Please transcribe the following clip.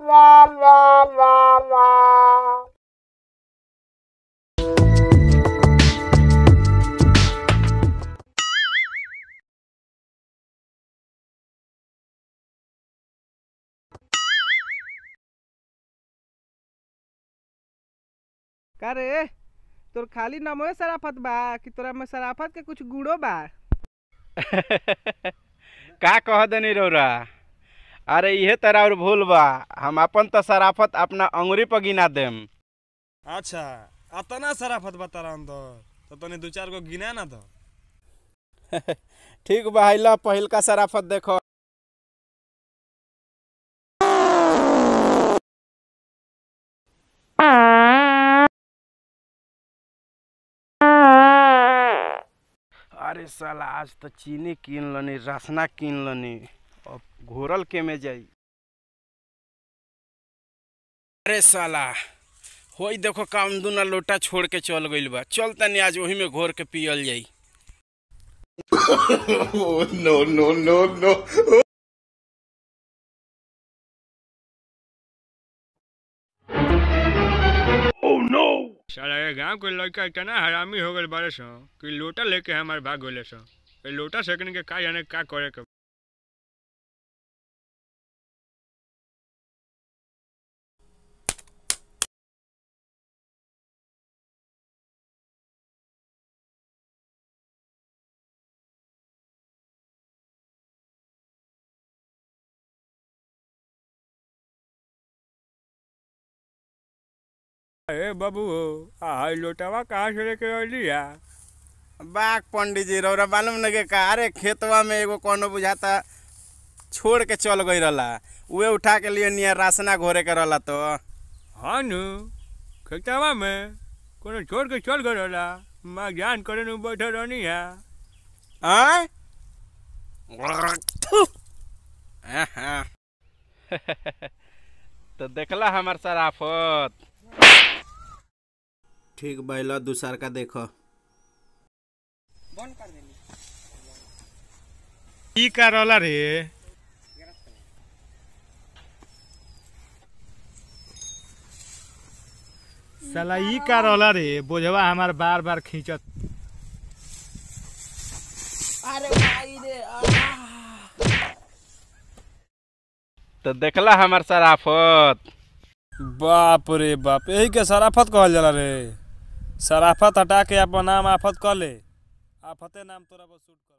का रे तोर खाली नमोए शराफत बा कि तोरा में शराफत के कुछ गुड़ो बा? का कह दनी रौरा। अरे इहे तरह और भूल बा। हम अपन तो शराफत अपना अंगुरी पर गिना देम। अच्छा अतना शराफत बता रहा तो तने दो चार गो गिना ना तो। ठीक बा ला पहिल का शराफत देखो। अरे साला आज तो चीनी कीन लनी, रसना कीन लनी, अब घोरल के में जाई। अरे साला होई देखो काम दूना लोटा छोड़ के चल गइल बा। चल तनी आज वही में घोर के पियल जाई। नो नो नो नो। साला ये गांव के लड़का इतना हरामी हो गए बारे सो कि लोटा लेके हमारे भाग गए सो। लोटा सेकंड के का जाने का करे के। ए बाबू हाई लोटावा कहाँ से लेके लिया? बाग पंडित जी रौरा मालूम लगे का। अरे खेतवा में एगो कोनो बुझाता छोड़ के चल गई रहला, उहे उठा के लिए नियर रासना घोरे के रहला। तो हाँ नु खेतवा में कोनो छोड़ के चल गए रहला, माँ जान करे नु बैठे रहनी है। आय तो देखला हमार शराफत। ठीक बैला दूसर का देखो। बंद कर देली। ई का रहला रे? साला ई का रहला रे? बोझवा हमार बार बार खींचत। अरे भाई रे तो देखला हमार शराफत। बाप रे बाप, यही के शराफत कहल जाला रे। शराफत हटा के अपन नाम आफत कर ले। आफते नाम तोरा पर सूट कर।